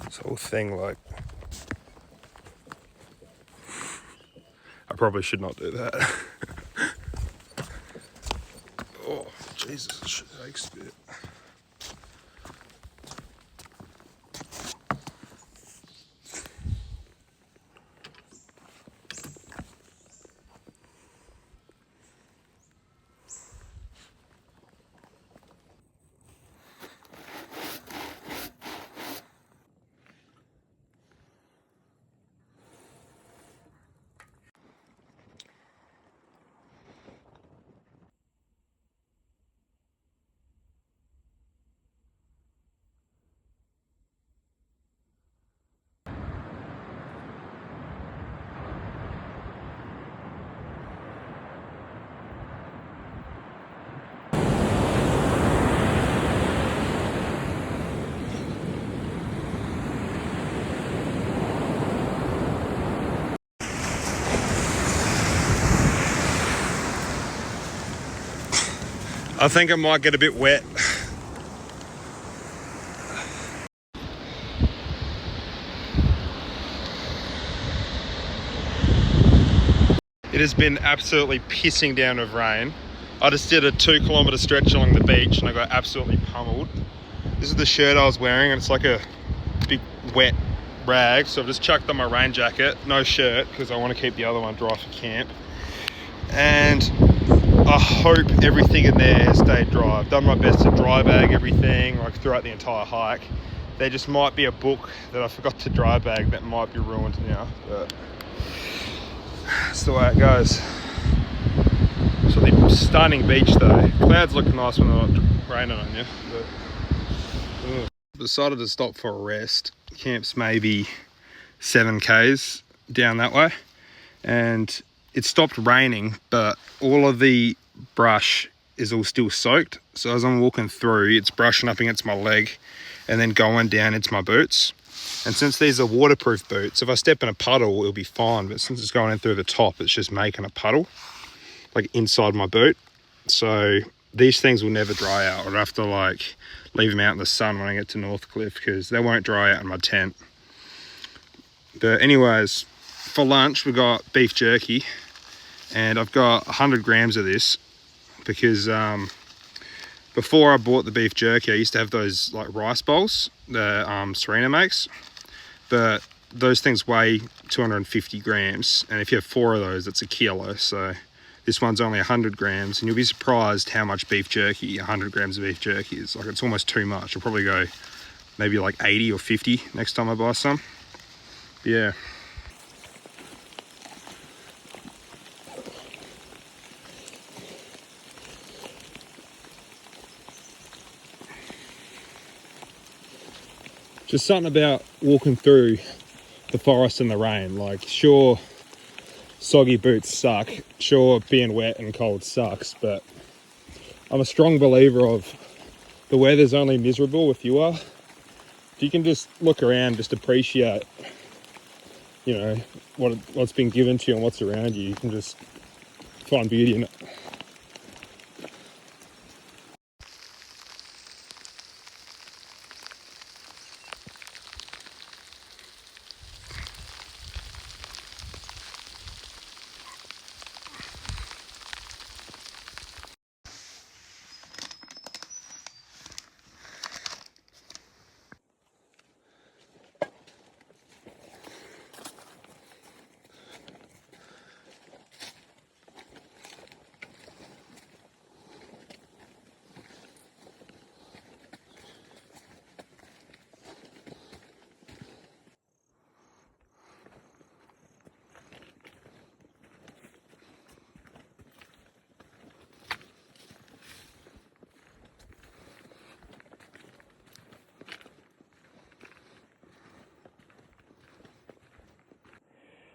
This whole thing, like, I probably should not do that. Oh, Jesus, it shakes a bit. I think it might get a bit wet. It has been absolutely pissing down with rain. I just did a 2-kilometre stretch along the beach and I got absolutely pummeled. This is the shirt I was wearing and it's like a big wet rag. So I've just chucked on my rain jacket, no shirt, because I want to keep the other one dry for camp. And I hope everything in there has stayed dry. I've done my best to dry bag everything, like throughout the entire hike. There just might be a book that I forgot to dry bag that might be ruined now, but that's the way it goes. So the stunning beach though. Clouds look nice when they're not raining on you. But, decided to stop for a rest. Camp's maybe 7 k's down that way, and it stopped raining, but all of the brush is all still soaked. So as I'm walking through, it's brushing up against my leg and then going down into my boots. And since these are waterproof boots, if I step in a puddle, it'll be fine. But since it's going in through the top, it's just making a puddle, like inside my boot. So these things will never dry out. I'll have to like leave them out in the sun when I get to Northcliffe because they won't dry out in my tent. But anyways, for lunch, we got beef jerky. And I've got 100 grams of this because before I bought the beef jerky, I used to have those like rice bowls that Serena makes. But those things weigh 250 grams. And if you have 4 of those, that's a kilo. So this one's only 100 grams. And you'll be surprised how much beef jerky, 100 grams of beef jerky is. Like, it's almost too much. I'll probably go maybe like 80 or 50 next time I buy some. But yeah. Just something about walking through the forest in the rain. Like, sure, soggy boots suck. Sure, being wet and cold sucks. But I'm a strong believer of the weather's only miserable if you are. If you can just look around, just appreciate, you know, what's been given to you and what's around you, you can just find beauty in it.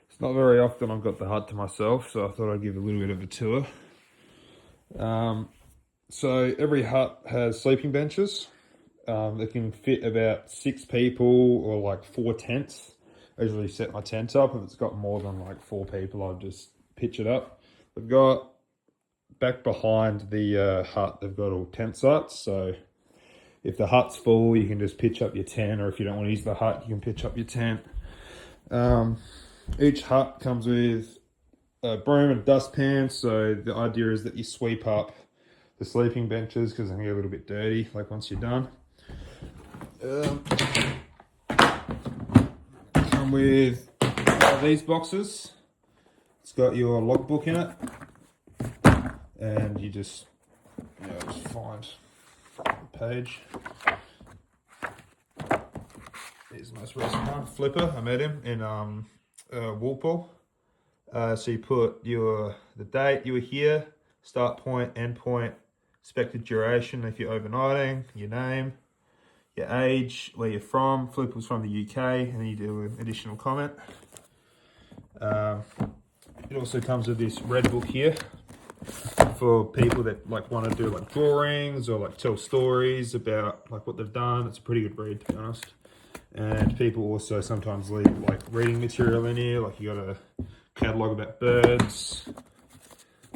It's not very often I've got the hut to myself, so I thought I'd give a little bit of a tour. So every hut has sleeping benches. They can fit about 6 people or like 4 tents. I usually set my tent up. If it's got more than like 4 people, I'll just pitch it up. They've got, back behind the hut, they've got all tent sites. So If the hut's full, you can just pitch up your tent, or if you don't want to use the hut, you can pitch up your tent. Each hut comes with a broom and dustpan, so the idea is that you sweep up the sleeping benches because they can get a little bit dirty, like once you're done. Come with these boxes. It's got your logbook in it, and you just find the page. Here's the most recent one, Flipper. I met him in Walpole. So you put the date you were here, start point, end point, expected duration if you're overnighting, your name, your age, where you're from. Flipper was from the UK, and then you do an additional comment. It also comes with this red book here for people that like want to do like drawings or like tell stories about like what they've done. It's a pretty good read, to be honest. And people also sometimes leave like reading material in here, like you got a catalogue about birds,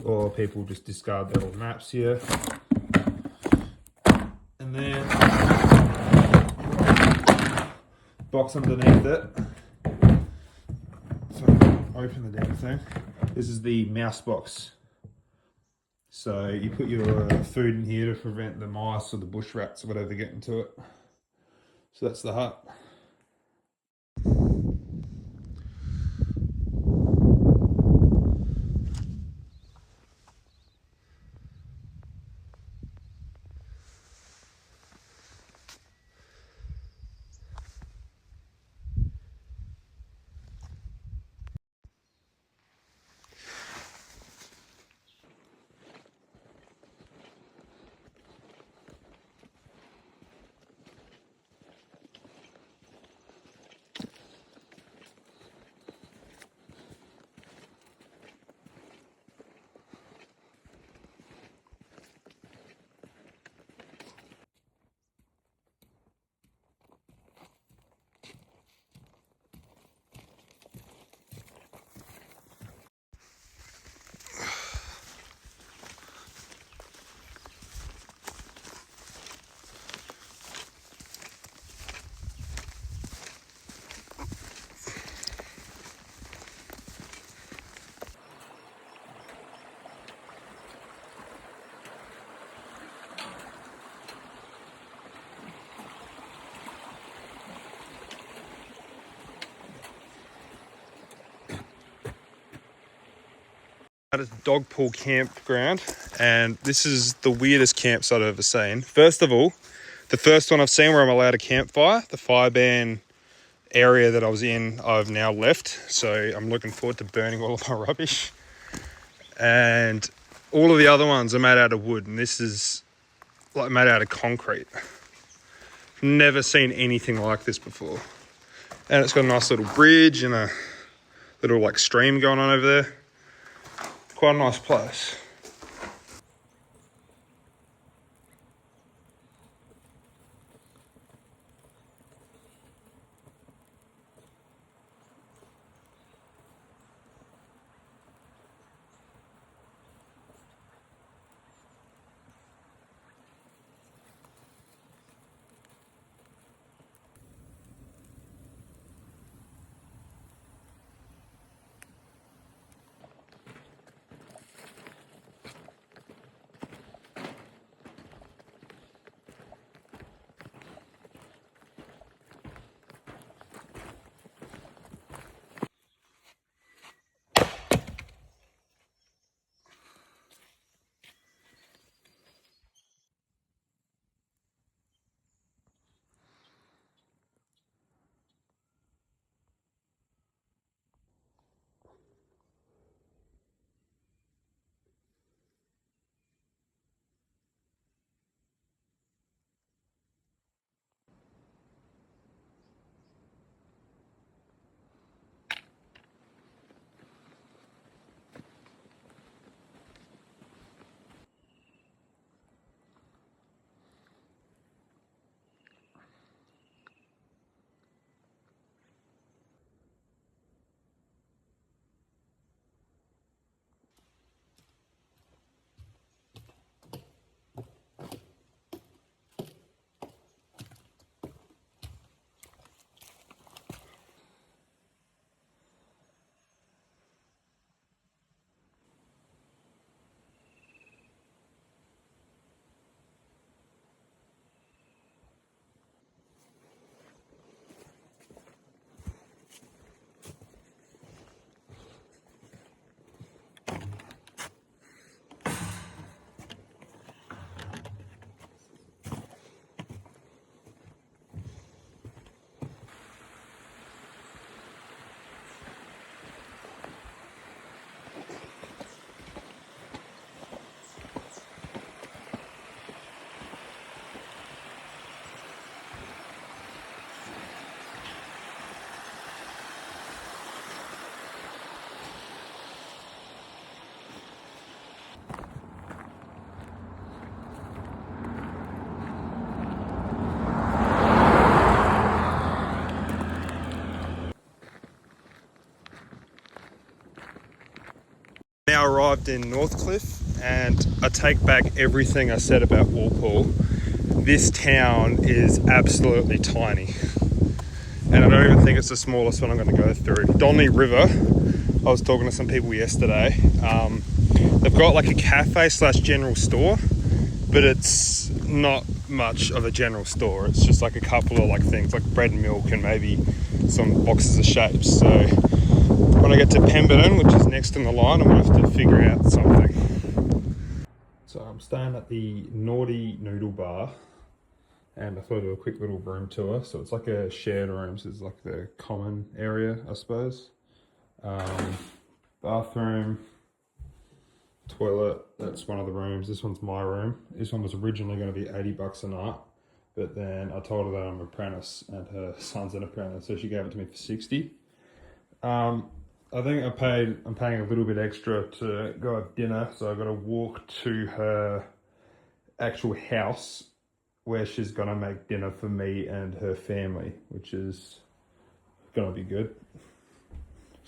or people just discard their little maps here. And then box underneath it. So open the damn thing. This is the mouse box. So you put your food in here to prevent the mice or the bush rats or whatever getting to it. So that's the hut. At a dog pool campground, and this is the weirdest campsite I've ever seen. First of all, the first one I've seen where I'm allowed a campfire, the fire ban area that I was in, I've now left, so I'm looking forward to burning all of my rubbish. And all of the other ones are made out of wood, and this is like made out of concrete. Never seen anything like this before. And it's got a nice little bridge and a little like stream going on over there. Quite a nice place. arrived in Northcliffe, and I take back everything I said about Walpole. This town is absolutely tiny, and I don't even think it's the smallest one I'm going to go through. Donley River, I was talking to some people yesterday. They've got like a cafe slash general store, but it's not much of a general store. It's just like a couple of like things like bread and milk and maybe some boxes of shapes. So when I get to Pemberton, which is next on the line, I'm gonna have to figure out something. So I'm staying at the Naughty Noodle Bar, and I thought I'd do a quick little room tour. So it's like a shared room, so it's like the common area, I suppose. Bathroom, toilet, that's one of the rooms. This one's my room. This one was originally going to be $80 a night, but then I told her that I'm an apprentice and her son's an apprentice, so she gave it to me for 60. I think I'm paying a little bit extra to go have dinner, so I've got to walk to her actual house where she's going to make dinner for me and her family, which is going to be good.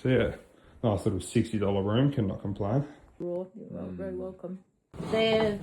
So yeah, nice little $60 room, cannot complain. You're very welcome. They're